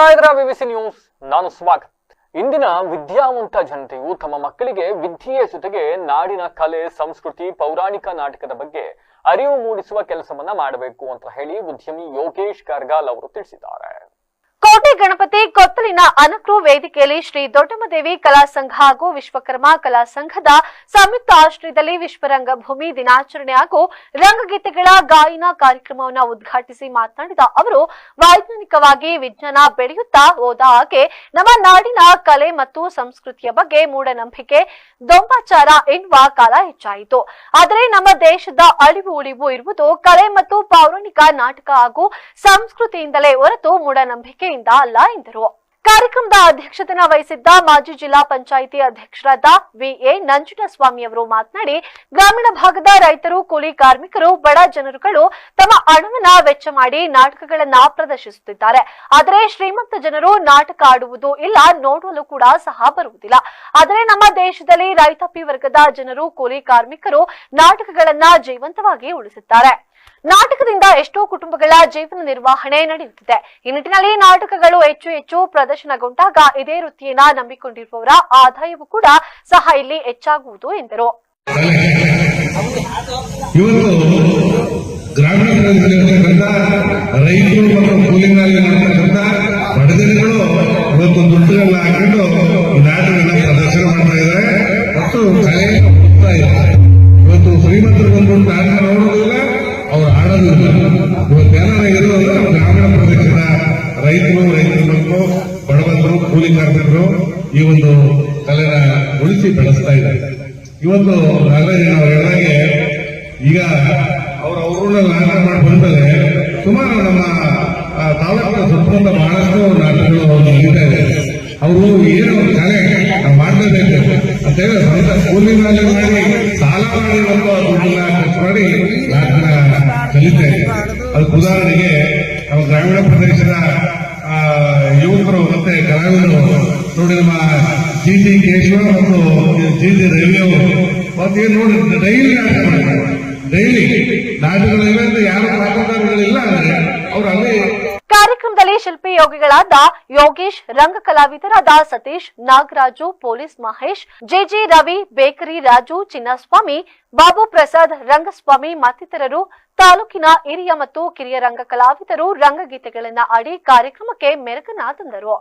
ನೋಡ್ತಾ ಇದ್ರ BBC news. ನಾನು ಸ್ವಾಗತ್. ಇಂದಿನ ವಿದ್ಯಾವಂತ ಜನತೆಯು ತಮ್ಮ ಮಕ್ಕಳಿಗೆ ವಿದ್ಯೆಯ ಜೊತೆಗೆ ನಾಡಿನ ಕಲೆ, ಸಂಸ್ಕೃತಿ, ಪೌರಾಣಿಕ ನಾಟಕದ ಬಗ್ಗೆ ಅರಿವು ಮೂಡಿಸುವ ಕೆಲಸವನ್ನ ಮಾಡಬೇಕು ಅಂತ ಹೇಳಿ ಉದ್ಯಮಿ ಯೋಗೇಶ್ ಕಾರ್ಗಾಲ್ ಅವರು ತಿಳಿಸಿದ್ದಾರೆ. ಕೋಟೆ ಗಣಪತಿ ಕೊತ್ತಲಿನ ಅನಕ್ರು ವೇದಿಕೆಯಲ್ಲಿ ಶ್ರೀ ದೊಡ್ಡಮ್ಮದೇವಿ ಕಲಾ ಸಂಘ ಹಾಗೂ ವಿಶ್ವಕರ್ಮ ಕಲಾ ಸಂಘದ ಸಂಯುಕ್ತ ಆಶ್ರಯದಲ್ಲಿ ವಿಶ್ವರಂಗಭೂಮಿ ದಿನಾಚರಣೆ ಹಾಗೂ ರಂಗಗೀತೆಗಳ ಗಾಯನ ಕಾರ್ಯಕ್ರಮವನ್ನು ಉದ್ಘಾಟಿಸಿ ಮಾತನಾಡಿದ ಅವರು, ವೈಜ್ಞಾನಿಕವಾಗಿ ವಿಜ್ಞಾನ ಬೆಳೆಯುತ್ತಾ ಹೋದ ಹಾಗೆ ನಮ್ಮ ನಾಡಿನ ಕಲೆ ಮತ್ತು ಸಂಸ್ಕೃತಿಯ ಬಗ್ಗೆ ಮೂಢನಂಬಿಕೆ, ದೊಂಬಾಚಾರ ಎನ್ನುವ ಕಾಲ ಹೆಚ್ಚಾಯಿತು. ಆದರೆ ನಮ್ಮ ದೇಶದ ಅಳಿವು ಉಳಿವು ಇರುವುದು ಕಲೆ ಮತ್ತು ಪೌರಾಣಿಕ ನಾಟಕ ಹಾಗೂ ಸಂಸ್ಕೃತಿಯಿಂದಲೇ ಹೊರತು ಮೂಢನಂಬಿಕೆ ಅಲ್ಲ ಎಂದರು. ಕಾರ್ಯಕ್ರಮದ ಅಧ್ಯಕ್ಷತೆ ವಹಿಸಿದ್ದ ಮಾಜಿ ಜಿಲ್ಲಾ ಪಂಚಾಯಿತಿ ಅಧ್ಯಕ್ಷರಾದ ವಿಎ ನಂಜುಂಡಸ್ವಾಮಿ ಅವರು ಮಾತನಾಡಿ, ಗ್ರಾಮೀಣ ಭಾಗದ ರೈತರು, ಕೂಲಿ ಕಾರ್ಮಿಕರು, ಬಡ ಜನರುಗಳು ತಮ್ಮ ಹಣವನ್ನ ವೆಚ್ಚ ಮಾಡಿ ನಾಟಕಗಳನ್ನ ಪ್ರದರ್ಶಿಸುತ್ತಿದ್ದಾರೆ. ಆದರೆ ಶ್ರೀಮಂತ ಜನರು ನಾಟಕ ಆಡುವುದು ಇಲ್ಲ, ನೋಡಲು ಕೂಡ ಸಹ ಬರುವುದಿಲ್ಲ. ಆದರೆ ನಮ್ಮ ದೇಶದಲ್ಲಿ ರೈತಾಪಿ ವರ್ಗದ ಜನರು, ಕೂಲಿ ಕಾರ್ಮಿಕರು ನಾಟಕಗಳನ್ನ ಜೀವಂತವಾಗಿ ಉಳಿಸುತ್ತಾರೆ. ನಾಟಕದಿಂದ ಎಷ್ಟೋ ಕುಟುಂಬಗಳ ಜೀವನ ನಿರ್ವಹಣೆ ನಡೆಯುತ್ತಿದೆ. ಈ ನಿಟ್ಟಿನಲ್ಲಿ ನಾಟಕಗಳು ಹೆಚ್ಚು ಹೆಚ್ಚು ಪ್ರದರ್ಶನಗೊಂಡಾಗ ಇದೇ ವೃತ್ತಿಯನ್ನ ನಂಬಿಕೊಂಡಿರುವವರ ಆದಾಯವೂ ಕೂಡ ಸಹ ಇಲ್ಲಿ ಹೆಚ್ಚಾಗುವುದು ಎಂದರು. ಗ್ರಾಮೀಣ ಪ್ರದೇಶದಲ್ಲಿರ್ತಕ್ಕಂಥ ರೈತರು ಮತ್ತು ಕೂಲಿಂಗಾಲಿರ್ತಕ್ಕಂಥ ಬಡಜನಗಳು ಇವತ್ತು ದುಡ್ಡುಗಳನ್ನ ಹಾಕೊಂಡು ನಾಟಕಗಳನ್ನ ಪ್ರದರ್ಶನ ಮಾಡ್ತಾ ಇದ್ದಾರೆ ಮತ್ತು ಕಲೆಯನ್ನು ಹೋಗ್ತಾ ಇದ್ದಾರೆ. ಇವತ್ತು ಶ್ರೀಮಂತರು ಬಂದು ನಾಟಕ ನೋಡೋದಿಲ್ಲ, ಅವ್ರು ಆಡೋದಿಲ್ಲ. ಇವತ್ತೇನಾದ್ರು ಗ್ರಾಮೀಣ ಪ್ರದೇಶದ ರೈತರ ಮಕ್ಕಳು, ಬಡಬಂದರು, ಕೂಲಿ ಕಾರ್ಮಿಕರು ಈ ಒಂದು ಕಲೆನ ಉಳಿಸಿ ಬೆಳೆಸ್ತಾ ಇದ್ದಾರೆ. ಇವತ್ತು ನಾಗರಾಜ್ ಅವರು ಹೇಳಿದಾಗೆ ಈಗ ಅವ್ರನ್ನ ನಾಟಕ ಮಾಡಿ ಬಂದರೆ ಸುಮಾರು ನಮ್ಮ ತಾಲೂಕಿನ ಸುತ್ತಮುತ್ತ ಬಹಳಷ್ಟು ನಾಟಕಗಳು ನಡೀತಾ ಇದೆ. ಅವರು ಏನು ಕಲೆ ನಾವು ಮಾಡಲೇಬೇಕು ಅಂತ ಹೇಳಿ ಸ್ವಂತ ಕೂಲಿ ಮೇಲೆ ಮಾಡಿ ಸಾಲ ಮಾಡಿ ಒಂದು ದುಡ್ಡನ್ನ ಖರ್ಚು ಮಾಡಿ ನಾಟಕ ಕಲಿತಾ ಇದೆ. ಅದಕ್ಕೆ ಉದಾಹರಣೆಗೆ ನಮ್ಮ ಗ್ರಾಮೀಣ ಪ್ರದೇಶದ ಯುವಕರು ಮತ್ತೆ ಕಲಾವಿದರು ನೋಡಿ, ನಮ್ಮ ಜಿಟಿ ಕೇಶವ ಮತ್ತು ಜಿಟಿ ರವಿ ಅವರು ಮತ್ತೆ ನೋಡಿ ಡೈಲಿ ನಾಟಕ ಮಾಡ್ತಾರೆ. ಡೈಲಿ ನಾಟಕಗಳಿಲ್ಲ ಅಂತ ಯಾರು ಕಲಾಕಾರಗಳಿಲ್ಲ ಅಂದ್ರೆ ಅವರು ಅಲ್ಲಿ. ಕಾರ್ಯಕ್ರಮದಲ್ಲಿ ಶಿಲ್ಪಿ ಯೋಗಿಗಳಾದ ಯೋಗೇಶ್, ರಂಗ ಕಲಾವಿದರಾದ Satish, Nagaraju, police Mahesh, JG Ravi, bakery Raju, Chinnaswamy, Babu Prasad, Rangaswamy ಮತ್ತಿತರರು, ತಾಲೂಕಿನ ಹಿರಿಯ ಮತ್ತು ಕಿರಿಯ ರಂಗ ಕಲಾವಿದರು ರಂಗಗೀತೆಗಳನ್ನ ಆಡಿ ಕಾರ್ಯಕ್ರಮಕ್ಕೆ ಮೆರುಗನ್ನ ತಂದರು.